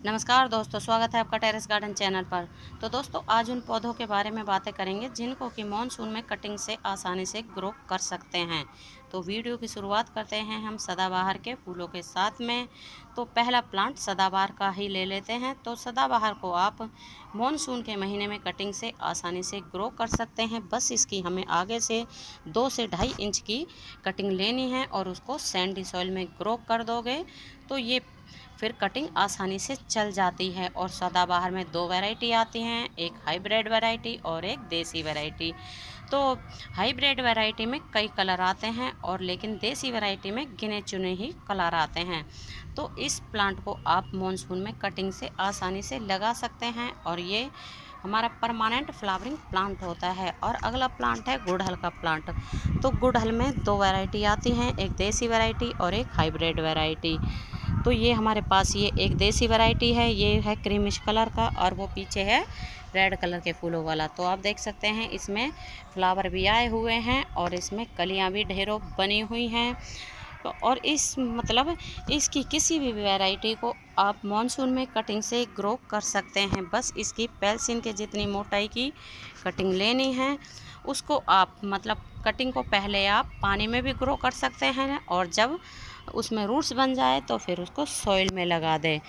नमस्कार दोस्तों, स्वागत है आपका टेरेस गार्डन चैनल पर। तो दोस्तों, आज उन पौधों के बारे में बातें करेंगे जिनको कि मॉनसून में कटिंग से आसानी से ग्रो कर सकते हैं। तो वीडियो की शुरुआत करते हैं हम सदाबहार के फूलों के साथ में। तो पहला प्लांट सदाबहार का ही ले लेते हैं। तो सदाबहार को आप मॉनसून के महीने में कटिंग से आसानी से ग्रो कर सकते हैं। बस इसकी हमें आगे से 2 से 2.5 इंच की कटिंग लेनी है और उसको सैंडी सॉइल में ग्रो कर दोगे तो ये फिर कटिंग आसानी से चल जाती है। और सदाबहार में 2 वैरायटी आती हैं, एक हाइब्रिड वैरायटी और एक देसी वैरायटी। तो हाइब्रिड वैरायटी में कई कलर आते हैं और लेकिन देसी वैरायटी में गिने चुने ही कलर आते हैं। तो इस प्लांट को आप मॉनसून में कटिंग से आसानी से लगा सकते हैं और ये हमारा परमानेंट फ्लावरिंग प्लांट होता है। और अगला प्लांट है गुड़हल का प्लांट। तो गुड़हल में 2 वैरायटी आती हैं, एक देसी वैरायटी और एक हाइब्रिड वैरायटी। तो ये हमारे पास ये एक देसी वैरायटी है, ये है क्रीमिश कलर का और वो पीछे है रेड कलर के फूलों वाला। तो आप देख सकते हैं इसमें फ्लावर भी आए हुए हैं और इसमें कलियां भी ढेरों बनी हुई हैं। और इसकी किसी भी वैरायटी को आप मॉनसून में कटिंग से ग्रो कर सकते हैं। बस इसकी पेल्सिन के जितनी मोटाई की कटिंग लेनी है। उसको आप कटिंग को पहले आप पानी में भी ग्रो कर सकते हैं और जब उसमें रूट्स बन जाए तो फिर उसको सॉइल में लगा दें।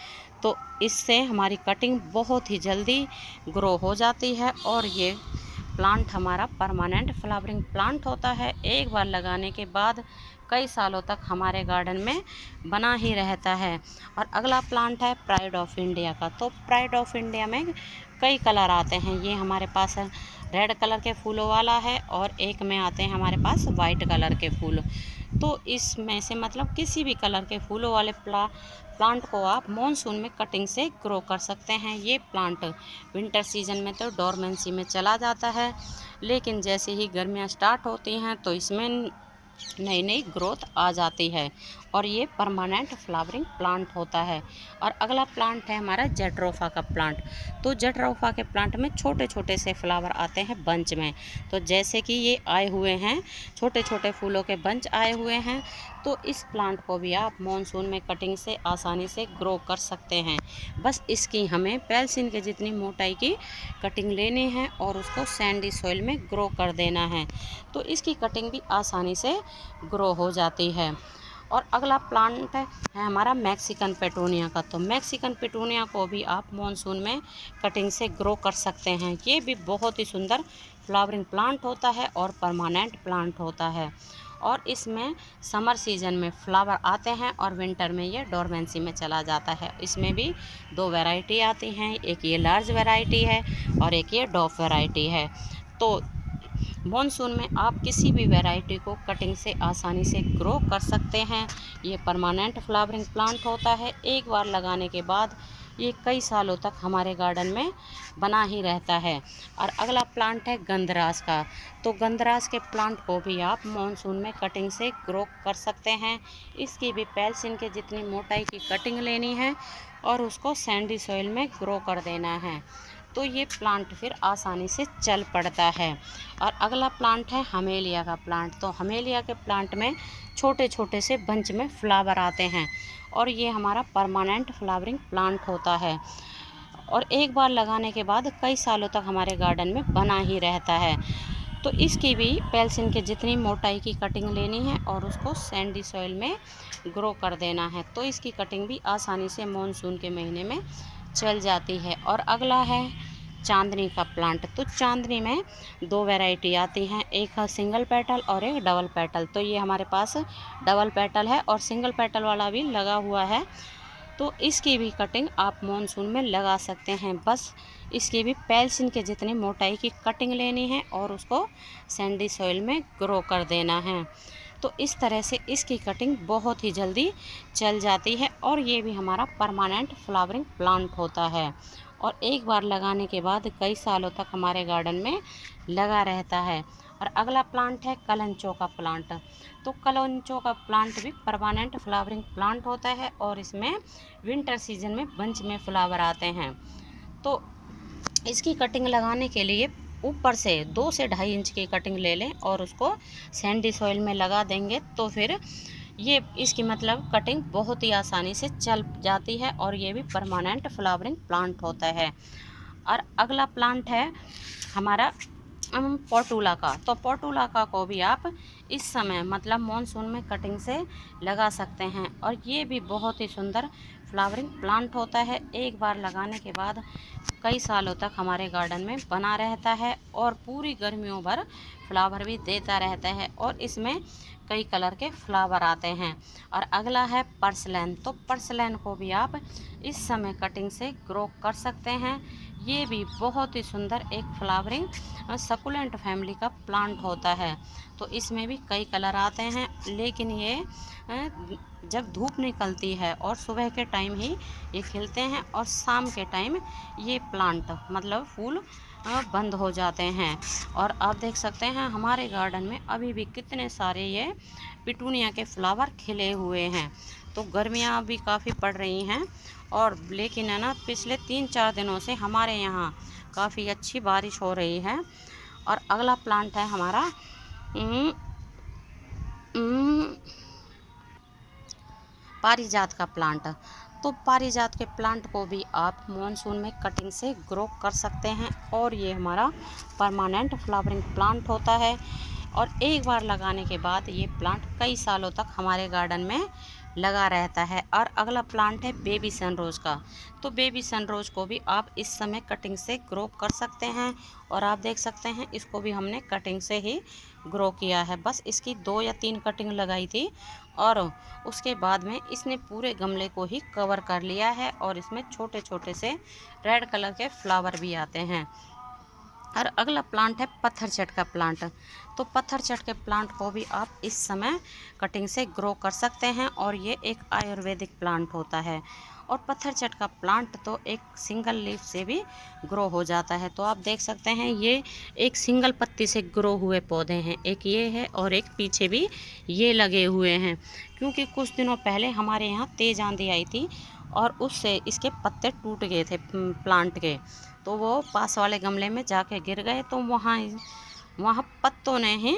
तो इससे हमारी कटिंग बहुत ही जल्दी ग्रो हो जाती है और ये प्लांट हमारा परमानेंट फ्लावरिंग प्लांट होता है। एक बार लगाने के बाद कई सालों तक हमारे गार्डन में बना ही रहता है। और अगला प्लांट है प्राइड ऑफ इंडिया का। तो प्राइड ऑफ इंडिया में कई कलर आते हैं। ये हमारे पास रेड कलर के फूलों वाला है और एक में आते हैं हमारे पास वाइट कलर के फूल। तो इसमें से किसी भी कलर के फूलों वाले प्लांट को आप मॉनसून में कटिंग से ग्रो कर सकते हैं। ये प्लांट विंटर सीजन में तो डोरमेंसी में चला जाता है, लेकिन जैसे ही गर्मियाँ स्टार्ट होती हैं तो इसमें नई नई ग्रोथ आ जाती है और ये परमानेंट फ्लावरिंग प्लांट होता है। और अगला प्लांट है हमारा जेट्रोफा का प्लांट। तो जेट्रोफा के प्लांट में छोटे छोटे से फ्लावर आते हैं बंच में। तो जैसे कि ये आए हुए हैं, छोटे छोटे फूलों के बंच आए हुए हैं। तो इस प्लांट को भी आप मॉनसून में कटिंग से आसानी से ग्रो कर सकते हैं। बस इसकी हमें पेल्सिन के जितनी मोटाई की कटिंग लेनी है और उसको सैंडी सॉइल में ग्रो कर देना है। तो इसकी कटिंग भी आसानी से ग्रो हो जाती है। और अगला प्लांट है हमारा मैक्सिकन पेटूनिया का। तो मैक्सिकन पेटूनिया को भी आप मॉनसून में कटिंग से ग्रो कर सकते हैं। ये भी बहुत ही सुंदर फ्लावरिंग प्लांट होता है और परमानेंट प्लांट होता है। और इसमें समर सीजन में फ्लावर आते हैं और विंटर में ये डोरमेंसी में चला जाता है। इसमें भी 2 वैरायटी आती हैं, एक ये लार्ज वैरायटी है और एक ये डॉफ वैरायटी है। तो मॉनसून में आप किसी भी वैरायटी को कटिंग से आसानी से ग्रो कर सकते हैं। ये परमानेंट फ्लावरिंग प्लांट होता है। एक बार लगाने के बाद ये कई सालों तक हमारे गार्डन में बना ही रहता है। और अगला प्लांट है गंधराज का। तो गंधराज के प्लांट को भी आप मॉनसून में कटिंग से ग्रो कर सकते हैं। इसकी भी पेल्सिन के जितनी मोटाई की कटिंग लेनी है और उसको सैंडी सॉइल में ग्रो कर देना है। तो ये प्लांट फिर आसानी से चल पड़ता है। और अगला प्लांट है हमेलिया का प्लांट। तो हमेलिया के प्लांट में छोटे छोटे से बंच में फ्लावर आते हैं और ये हमारा परमानेंट फ्लावरिंग प्लांट होता है और एक बार लगाने के बाद कई सालों तक हमारे गार्डन में बना ही रहता है। तो इसकी भी पेल्सिन के जितनी मोटाई की कटिंग लेनी है और उसको सैंडी सॉइल में ग्रो कर देना है। तो इसकी कटिंग भी आसानी से मॉनसून के महीने में चल जाती है। और अगला है चांदनी का प्लांट। तो चांदनी में 2 वैरायटी आती हैं, एक है सिंगल पेटल और एक डबल पेटल। तो ये हमारे पास डबल पेटल है और सिंगल पेटल वाला भी लगा हुआ है। तो इसकी भी कटिंग आप मॉनसून में लगा सकते हैं। बस इसकी भी पेल्सिन के जितनी मोटाई की कटिंग लेनी है और उसको सैंडी सॉइल में ग्रो कर देना है। तो इस तरह से इसकी कटिंग बहुत ही जल्दी चल जाती है और ये भी हमारा परमानेंट फ्लावरिंग प्लांट होता है और एक बार लगाने के बाद कई सालों तक हमारे गार्डन में लगा रहता है। और अगला प्लांट है कलंचो का प्लांट। तो कलंचो का प्लांट भी परमानेंट फ्लावरिंग प्लांट होता है और इसमें विंटर सीजन में बंच में फ्लावर आते हैं। तो इसकी कटिंग लगाने के लिए ऊपर से 2 से 2.5 इंच की कटिंग ले लें और उसको सैंडी सॉइल में लगा देंगे तो फिर ये इसकी मतलब कटिंग बहुत ही आसानी से चल जाती है और ये भी परमानेंट फ्लावरिंग प्लांट होता है। और अगला प्लांट है हमारा पोर्टुला का। तो पोर्टुला का को भी आप इस समय मतलब मॉनसून में कटिंग से लगा सकते हैं और ये भी बहुत ही सुंदर फ्लावरिंग प्लांट होता है। एक बार लगाने के बाद कई सालों तक हमारे गार्डन में बना रहता है और पूरी गर्मियों भर फ्लावर भी देता रहता है और इसमें कई कलर के फ्लावर आते हैं। और अगला है पर्सलैन। तो पर्सलैन को भी आप इस समय कटिंग से ग्रो कर सकते हैं। ये भी बहुत ही सुंदर एक फ्लावरिंग सकुलेंट फैमिली का प्लांट होता है। तो इसमें भी कई कलर आते हैं, लेकिन ये जब धूप निकलती है और सुबह के टाइम ही ये खिलते हैं और शाम के टाइम ये प्लांट मतलब फूल बंद हो जाते हैं। और आप देख सकते हैं हमारे गार्डन में अभी भी कितने सारे ये पिटूनिया के फ्लावर खिले हुए हैं। तो गर्मियाँ भी काफ़ी पड़ रही हैं और लेकिन है ना, पिछले 3-4 दिनों से हमारे यहाँ काफ़ी अच्छी बारिश हो रही है। और अगला प्लांट है हमारा पारिजात का प्लांट। तो पारिजात के प्लांट को भी आप मॉनसून में कटिंग से ग्रो कर सकते हैं और ये हमारा परमानेंट फ्लावरिंग प्लांट होता है और एक बार लगाने के बाद ये प्लांट कई सालों तक हमारे गार्डन में लगा रहता है। और अगला प्लांट है बेबी सनरोज़ का। तो बेबी सनरोज़ को भी आप इस समय कटिंग से ग्रो कर सकते हैं और आप देख सकते हैं इसको भी हमने कटिंग से ही ग्रो किया है। बस इसकी 2 या 3 कटिंग लगाई थी और उसके बाद में इसने पूरे गमले को ही कवर कर लिया है और इसमें छोटे छोटे से रेड कलर के फ्लावर भी आते हैं। और अगला प्लांट है पत्थर चट का प्लांट। तो पत्थर चट के प्लांट को भी आप इस समय कटिंग से ग्रो कर सकते हैं और ये एक आयुर्वेदिक प्लांट होता है। और पत्थर चट का प्लांट तो एक सिंगल लीफ से भी ग्रो हो जाता है। तो आप देख सकते हैं ये एक सिंगल पत्ती से ग्रो हुए पौधे हैं, एक ये है और एक पीछे भी ये लगे हुए हैं, क्योंकि कुछ दिनों पहले हमारे यहाँ तेज़ आंधी आई थी और उससे इसके पत्ते टूट गए थे प्लांट के। तो वो पास वाले गमले में जाके गिर गए, तो वहाँ पत्तों ने ही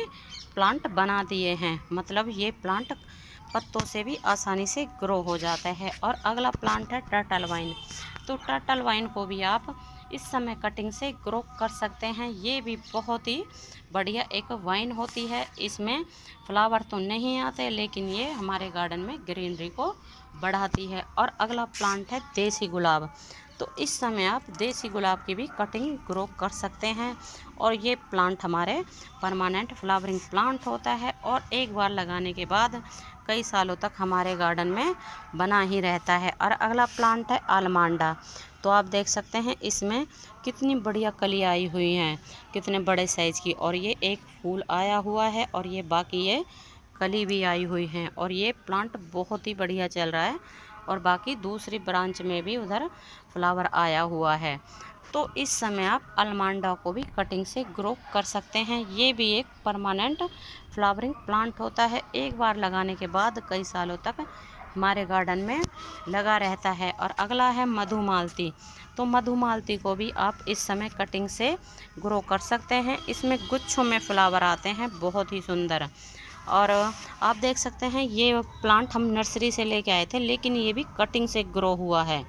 प्लांट बना दिए हैं। मतलब ये प्लांट पत्तों से भी आसानी से ग्रो हो जाता है। और अगला प्लांट है टर्टल वाइन। तो टर्टल वाइन को भी आप इस समय कटिंग से ग्रो कर सकते हैं। ये भी बहुत ही बढ़िया एक वाइन होती है। इसमें फ्लावर तो नहीं आते, लेकिन ये हमारे गार्डन में ग्रीनरी को बढ़ाती है। और अगला प्लांट है देसी गुलाब। तो इस समय आप देसी गुलाब की भी कटिंग ग्रो कर सकते हैं और ये प्लांट हमारे परमानेंट फ्लावरिंग प्लांट होता है और एक बार लगाने के बाद कई सालों तक हमारे गार्डन में बना ही रहता है। और अगला प्लांट है आलमांडा। तो आप देख सकते हैं इसमें कितनी बढ़िया कली आई हुई हैं, कितने बड़े साइज़ की, और ये एक फूल आया हुआ है और ये बाकी ये कली भी आई हुई हैं और ये प्लांट बहुत ही बढ़िया चल रहा है और बाकी दूसरी ब्रांच में भी उधर फ्लावर आया हुआ है। तो इस समय आप अलमांडा को भी कटिंग से ग्रो कर सकते हैं। ये भी एक परमानेंट फ्लावरिंग प्लांट होता है, एक बार लगाने के बाद कई सालों तक हमारे गार्डन में लगा रहता है। और अगला है मधुमालती। तो मधुमालती को भी आप इस समय कटिंग से ग्रो कर सकते हैं। इसमें गुच्छों में फ्लावर आते हैं, बहुत ही सुंदर। और आप देख सकते हैं ये प्लांट हम नर्सरी से लेके आए थे, लेकिन ये भी कटिंग से ग्रो हुआ है।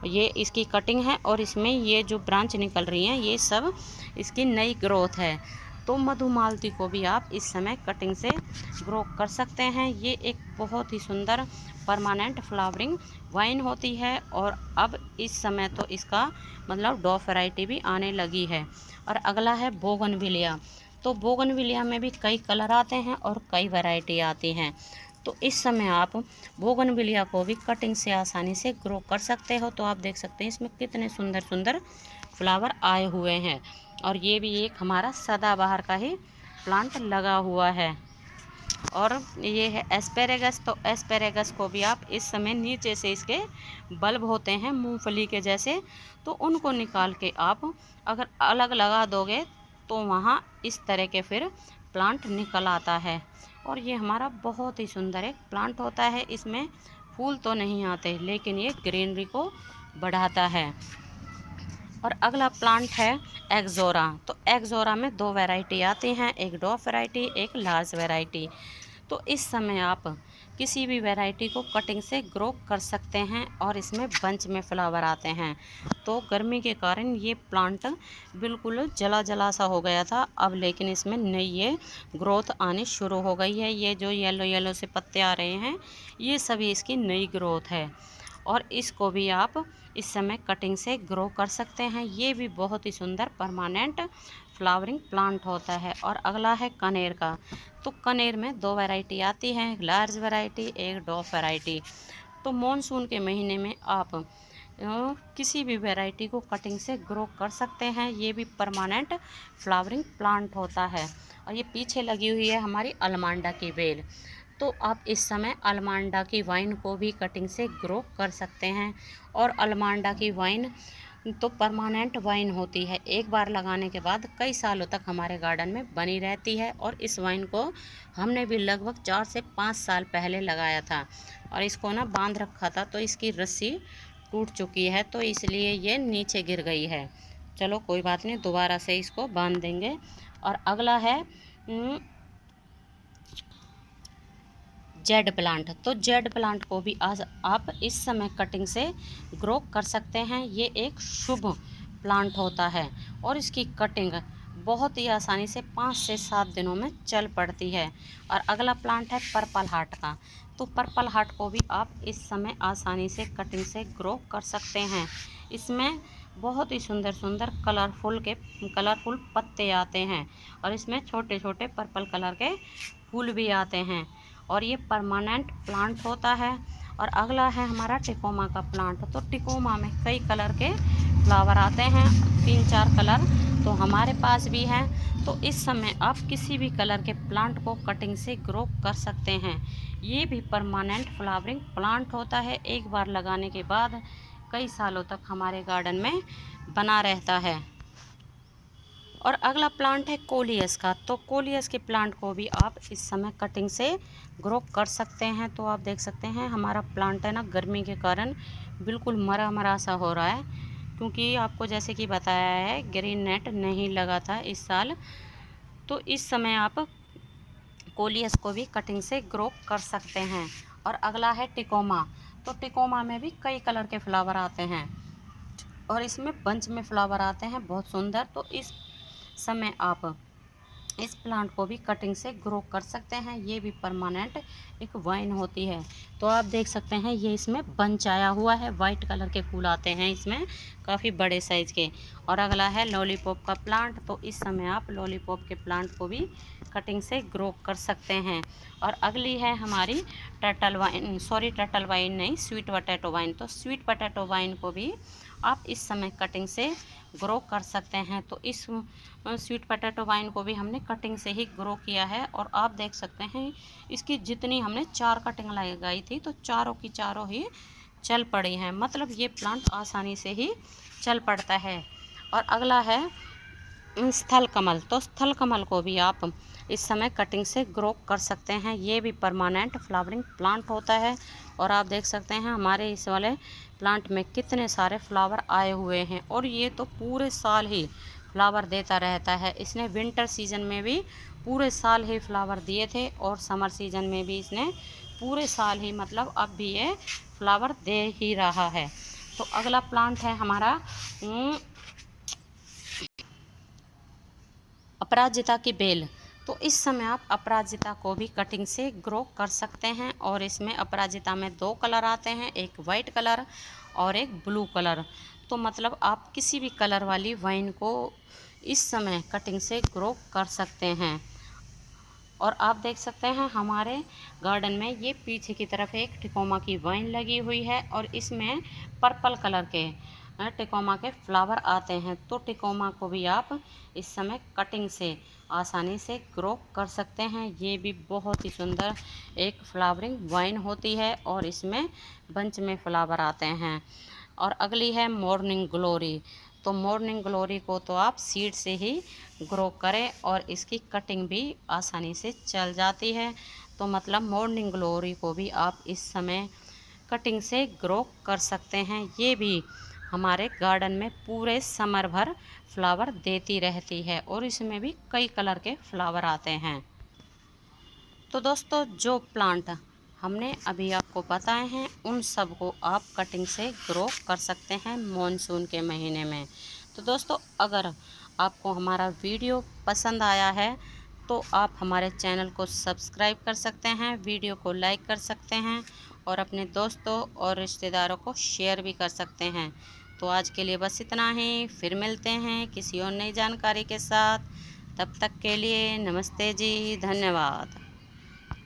ये इसकी कटिंग है और इसमें ये जो ब्रांच निकल रही हैं ये सब इसकी नई ग्रोथ है। तो मधुमालती को भी आप इस समय कटिंग से ग्रो कर सकते हैं। ये एक बहुत ही सुंदर परमानेंट फ्लावरिंग वाइन होती है और अब इस समय तो इसका मतलब डॉ वैरायटी भी आने लगी है। और अगला है बोगनविलिया। तो बोगनविलिया में भी कई कलर आते हैं और कई वैरायटी आती हैं। तो इस समय आप बोगनविलिया को भी कटिंग से आसानी से ग्रो कर सकते हो। तो आप देख सकते हैं इसमें कितने सुंदर सुंदर फ्लावर आए हुए हैं और ये भी एक हमारा सदाबहार का ही प्लांट लगा हुआ है। और ये है एस्पेरेगस। तो एस्पेरेगस को भी आप इस समय नीचे से इसके बल्ब होते हैं मूंगफली के जैसे, तो उनको निकाल के आप अगर अलग लगा दोगे तो वहाँ इस तरह के फिर प्लांट निकल आता है और ये हमारा बहुत ही सुंदर एक प्लांट होता है। इसमें फूल तो नहीं आते, लेकिन ये ग्रीनरी को बढ़ाता है। और अगला प्लांट है एक्जोरा। तो एक्जोरा में 2 वैरायटी आती हैं, एक डॉ वैरायटी, एक लार्ज वैरायटी। तो इस समय आप किसी भी वैरायटी को कटिंग से ग्रो कर सकते हैं और इसमें बंच में फ्लावर आते हैं। तो गर्मी के कारण ये प्लांट बिल्कुल जला जला सा हो गया था, अब लेकिन इसमें नई ये ग्रोथ आनी शुरू हो गई है। ये जो येलो येलो से पत्ते आ रहे हैं, ये सभी इसकी नई ग्रोथ है और इसको भी आप इस समय कटिंग से ग्रो कर सकते हैं। ये भी बहुत ही सुंदर परमानेंट फ्लावरिंग प्लांट होता है। और अगला है कनेर का। तो कनेर में दो वैरायटी आती हैं, एक लार्ज वैरायटी, एक डॉफ वैरायटी। तो मॉनसून के महीने में आप किसी भी वैरायटी को कटिंग से ग्रो कर सकते हैं। ये भी परमानेंट फ्लावरिंग प्लांट होता है। और ये पीछे लगी हुई है हमारी अलमांडा की बेल। तो आप इस समय अलमांडा की वाइन को भी कटिंग से ग्रो कर सकते हैं। और अलमांडा की वाइन तो परमानेंट वाइन होती है, एक बार लगाने के बाद कई सालों तक हमारे गार्डन में बनी रहती है। और इस वाइन को हमने भी लगभग 4 से 5 साल पहले लगाया था और इसको ना बांध रखा था, तो इसकी रस्सी टूट चुकी है, तो इसलिए ये नीचे गिर गई है। चलो कोई बात नहीं, दोबारा से इसको बांध देंगे। और अगला है जेड प्लांट। तो जेड प्लांट को भी आज आप इस समय कटिंग से ग्रो कर सकते हैं। ये एक शुभ प्लांट होता है और इसकी कटिंग बहुत ही आसानी से 5 से 7 दिनों में चल पड़ती है। और अगला प्लांट है पर्पल हार्ट का। तो पर्पल हार्ट को भी आप इस समय आसानी से कटिंग से ग्रो कर सकते हैं। इसमें बहुत ही सुंदर सुंदर कलरफुल पत्ते आते हैं और इसमें छोटे छोटे पर्पल कलर के फूल भी आते हैं और ये परमानेंट प्लांट होता है। और अगला है हमारा टिकोमा का प्लांट। तो टिकोमा में कई कलर के फ्लावर आते हैं, 3-4 कलर तो हमारे पास भी हैं। तो इस समय आप किसी भी कलर के प्लांट को कटिंग से ग्रो कर सकते हैं। ये भी परमानेंट फ्लावरिंग प्लांट होता है, एक बार लगाने के बाद कई सालों तक हमारे गार्डन में बना रहता है। और अगला प्लांट है कोलियस का। तो कोलियस के प्लांट को भी आप इस समय कटिंग से ग्रो कर सकते हैं। तो आप देख सकते हैं हमारा प्लांट है ना, गर्मी के कारण बिल्कुल मरा मरा सा हो रहा है, क्योंकि आपको जैसे कि बताया है ग्रीन नेट नहीं लगा था इस साल। तो इस समय आप कोलियस को भी कटिंग से ग्रो कर सकते हैं। और अगला है टिकोमा। तो टिकोमा में भी कई कलर के फ्लावर आते हैं और इसमें बंच में फ्लावर आते हैं बहुत सुंदर। तो इस समय आप इस प्लांट को भी कटिंग से ग्रो कर सकते हैं। ये भी परमानेंट एक वाइन होती है। तो आप देख सकते हैं ये इसमें बंच आया हुआ है, वाइट कलर के फूल आते हैं इसमें काफ़ी बड़े साइज़ के। और अगला है लॉलीपॉप का प्लांट। तो इस समय आप लॉलीपॉप के प्लांट को भी कटिंग से ग्रो कर सकते हैं। और अगली है हमारी टर्टल वाइन नहीं, स्वीट पोटैटो वाइन। तो स्वीट पोटैटो वाइन को भी आप इस समय कटिंग से ग्रो कर सकते हैं। तो इस स्वीट पोटैटो वाइन को भी हमने कटिंग से ही ग्रो किया है। और आप देख सकते हैं इसकी जितनी हमने 4 कटिंग लगाई थी, तो चारों की चारों ही चल पड़ी हैं, मतलब ये प्लांट आसानी से ही चल पड़ता है। और अगला है स्थल कमल। तो स्थल कमल को भी आप इस समय कटिंग से ग्रो कर सकते हैं। ये भी परमानेंट फ्लावरिंग प्लांट होता है। और आप देख सकते हैं हमारे इस वाले प्लांट में कितने सारे फ्लावर आए हुए हैं और ये तो पूरे साल ही फ्लावर देता रहता है। इसने विंटर सीजन में भी पूरे साल ही फ्लावर दिए थे और समर सीजन में भी इसने पूरे साल ही, मतलब अब भी ये फ्लावर दे ही रहा है। तो अगला प्लांट है हमारा अपराजिता की बेल। तो इस समय आप अपराजिता को भी कटिंग से ग्रो कर सकते हैं। और इसमें अपराजिता में 2 कलर आते हैं, एक वाइट कलर और एक ब्लू कलर। तो मतलब आप किसी भी कलर वाली वाइन को इस समय कटिंग से ग्रो कर सकते हैं। और आप देख सकते हैं हमारे गार्डन में ये पीछे की तरफ एक टिकोमा की वाइन लगी हुई है और इसमें पर्पल कलर के टिकोमा के फ्लावर आते हैं। तो टिकोमा को भी आप इस समय कटिंग से आसानी से ग्रो कर सकते हैं। ये भी बहुत ही सुंदर एक फ्लावरिंग वाइन होती है और इसमें बंच में फ्लावर आते हैं। और अगली है मॉर्निंग ग्लोरी। तो मॉर्निंग ग्लोरी को तो आप सीड से ही ग्रो करें और इसकी कटिंग भी आसानी से चल जाती है। तो मतलब मॉर्निंग ग्लोरी को भी आप इस समय कटिंग से ग्रो कर सकते हैं। ये भी हमारे गार्डन में पूरे समर भर फ्लावर देती रहती है और इसमें भी कई कलर के फ्लावर आते हैं। तो दोस्तों जो प्लांट हमने अभी आपको बताए हैं उन सब को आप कटिंग से ग्रो कर सकते हैं मॉनसून के महीने में। तो दोस्तों, अगर आपको हमारा वीडियो पसंद आया है तो आप हमारे चैनल को सब्सक्राइब कर सकते हैं, वीडियो को लाइक कर सकते हैं और अपने दोस्तों और रिश्तेदारों को शेयर भी कर सकते हैं। तो आज के लिए बस इतना ही, फिर मिलते हैं किसी और नई जानकारी के साथ। तब तक के लिए नमस्ते जी, धन्यवाद।